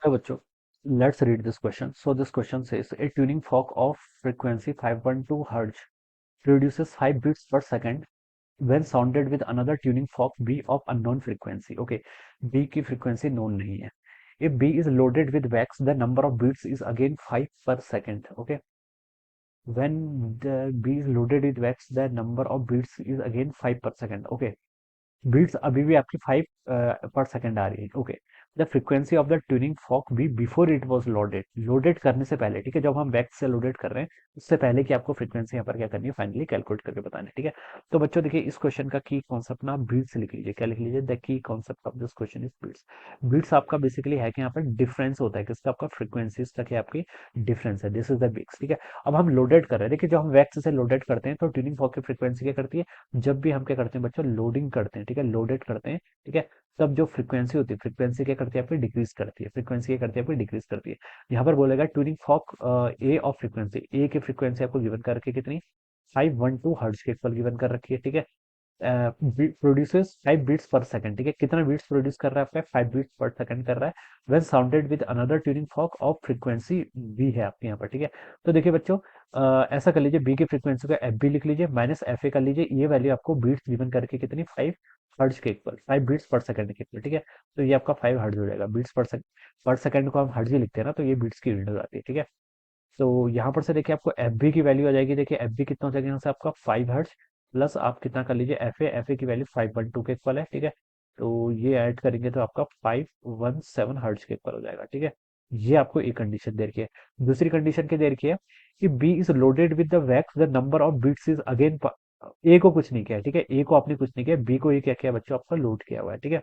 Hi बच्चों, let's read this question. So this question says a tuning fork of frequency 512 Hz produces 5 beats per second when sounded with another tuning fork B of unknown frequency. Okay, B की frequency known नहीं है. If B is loaded with wax, the number of beats is again 5 per second. Okay, when the B is loaded with wax, the number of beats is again 5 per second. Okay, beats अभी भी आपकी 5 per second आ रही है. Okay, the frequency of the tuning fork भी before it was loaded, loaded करने से पहले. ठीक है, जब हम बैक से लोडेड कर रहे हैं उससे पहले की आपको फ्रीक्वेंसी यहाँ पर क्या करनी है, फाइनली कैलकुलेट करके बताना है. ठीक है, तो बच्चों देखिए इस क्वेश्चन का की कॉन्सेप्ट ना आप बीट्स लिख लीजिए. क्या लिख लीजिए? The key concept of this question is beats. Beats आपका बेसिकली है कि यहाँ पर डिफरेंस होता है किसका, आपका फ्रीक्वेंसीज का क्या आपकी डिफरेंस है. This is the bits. ठीक है, अब हम लोडेड कर रहे हैं. देखिए जब हम वैक्स से लोडेड करते हैं तो ट्यूनिंग फॉक की फ्रीक्वेंसी क्या करती है, जब भी हम क्या करते हैं बच्चों, लोडिंग करते हैं. ठीक है, लोडेड करते हैं. ठीक है, तब जो फ्रीक्वेंसी होती है, फ्रीक्वेंसी क्या करती है आपकी, डिक्रीज करती है. फ्रीक्वेंसी क्या करती है आपकी, डिक्रीज करती है. यहाँ पर बोलेगा tuning fork A of frequency, A की फ्रीक्वेंसी आपको गिवन करके कितनी, 512 हर्ट्ज के इक्वल गिवन कर रखी है. ठीक है, प्रोड्यूसेस 5 बीट्स पर सेकंड. ठीक है, कितना बीट्स प्रोड्यूस कर रहा है आपका, 5 बीट्स पर सेकंड कर रहा है when sounded with another tuning fork of frequency b है आपके यहाँ पर. ठीक है, तो देखिए बच्चों ऐसा कर लीजिए, बी की फ्रीक्वेंसी का एफ बी लिख लीजिए माइनस एफ ए कर लीजिए. ये वैल्यू आपको बीट्स गिवन करके कितनी, 5 हर्ट्ज के इक्वल, 5 बीट्स पर सेकंड के इक्वल. ठीक है, तो ये आपका 5 हर्ट्ज हो जाएगा. बीट्स पर सेकंड को हम हर्ट्ज ही लिखते हैं ना, तो ये बीट्स की यूनिट हो जाती है. ठीक है, तो यहाँ पर से देखिए आपको एफ बी की वैल्यू आ जाएगी. देखिए एफ बी कितना हो जाएगा यहाँ से आपका 5 हर्ट्ज प्लस आप कितना कर लीजिए, एफ ए की वैल्यू 512 के इक्वल है. ठीक है, तो ये ऐड करेंगे तो आपका 517 हर्ट्ज के इक्वल हो जाएगा. ठीक है, ये आपको एक कंडीशन दे रखी है. दूसरी कंडीशन क्या दे रखी है कि B is loaded with the wax, the number of beats is again. A को कुछ नहीं किया है. ठीक है, ए को आपने कुछ नहीं किया, बी को ये क्या किया बच्चों, आपका लोड किया हुआ है. ठीक है,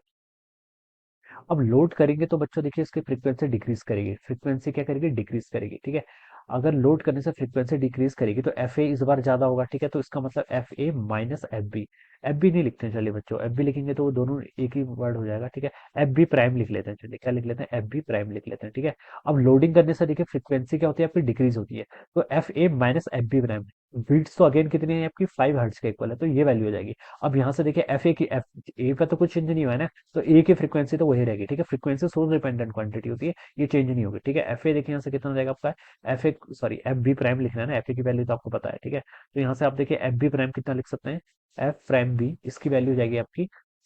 अब लोड करेंगे तो बच्चों देखिए इसकी फ्रीक्वेंसी डिक्रीज करेगी. फ्रीक्वेंसी क्या करेगी, डिक्रीज करेगी. ठीक है, अगर लोड करने से फ्रीक्वेंसी डिक्रीज करेगी तो एफ ए इस बार ज्यादा होगा. ठीक है, तो इसका मतलब f a minus f b. F b नहीं लिखते हैं चलिए बच्चों, एफ बी लिखेंगे तो वो दोनों एक ही वर्ड हो जाएगा. ठीक है, एफ बी प्राइम लिख लेते हैं. चलिए क्या लिख लेते हैं, एफ बी प्राइम लिख लेते हैं. ठीक है, अब लोडिंग करने से देखिए फ्रीक्वेंसी क्या होती है आपकी, डिक्रीज होती है. तो f a minus f b prime, beats तो अगेन कितनी है आपकी, 5 हर्ट्ज के इक्वल है, तो ये वैल्यू हो जाएगी. अब यहाँ से देखिए एफ ए की, एफ ए का तो कुछ चेंज नहीं हुआ है ना, तो ए की फ्रीक्वेंसी तो वही रहेगी. ठीक है, फ्रीक्वेंसी सोर्स डिपेंडेंट क्वांटिटी होती है, ये चेंज नहीं होगी. ठीक है, एफ ए देखिए यहाँ से कितना हो जाएगा आपका, f a sorry f b prime लिखना है ना, एफ ए की वैल्यू तो आपको पता है. ठीक है, तो यहाँ से आप देखिए एफ बी प्राइम कितना लिख सकते हैं, एफ प्राइम बी, इसकी वैल्यू हो जाएगी आपकी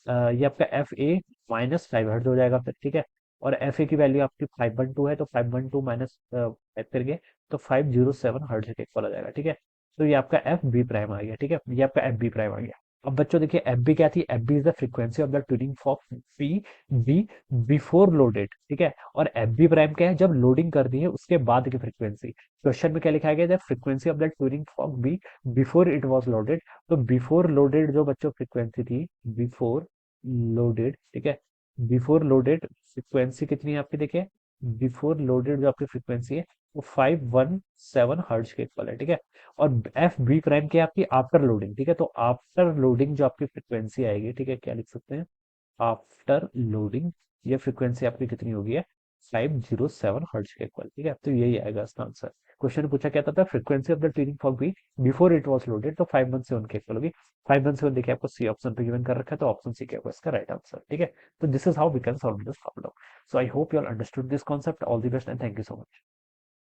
ये आपका एफ ए माइनस 5 हर्ट्ज हो जाएगा फिर. ठीक है, और एफ ए की वैल्यू आपकी 512 है, तो 512 माइनस 5 करके तो 507 हर्ट्ज के इक्वल आ जाएगा. ठीक है, तो ये आपका एफ बी प्राइम आ गया. ठीक है, ये आपका एफ बी प्राइम आ गया. अब बच्चों देखिए एफ बी क्या थी, f b is the frequency of the tuning fork p b before loaded. ठीक है, और एफ बी प्राइम क्या है, जब लोडिंग कर दी है उसके बाद की फ्रीक्वेंसी. क्वेश्चन में क्या लिखा गया है, frequency of the tuning fork b before it was loaded. तो बिफोर लोडेड जो बच्चों फ्रीक्वेंसी थी, बिफोर लोडेड. ठीक है, बिफोर लोडेड फ्रीक्वेंसी कितनी है आपकी, देखिए बिफोर लोडेड जो आपकी फ्रीक्वेंसी है वो 517 हर्ट्ज के इक्वल है. ठीक है, और एफ बी प्राइम की आपकी आफ्टर लोडिंग. ठीक है, तो आफ्टर लोडिंग जो आपकी फ्रीक्वेंसी आएगी, ठीक है, क्या लिख सकते हैं, आफ्टर लोडिंग ये फ्रीक्वेंसी आपकी कितनी होगी है, 507 हर्ट्ज के इक्वल. ठीक है, तो यही आएगा इसका आंसर. क्वेश्चन में पूछा क्या था, frequency of the tuning fork भी बिफोर इट वाज लोडेड, तो 517 के इक्वल होगी. 517 देखिए आपको सी ऑप्शन पे गिवन कर रखा है, तो ऑप्शन सी क्या होगा इसका राइट आंसर. ठीक है, तो this is how we can solve this problem. So I hope you all understood this concept. All the best and thank you so much.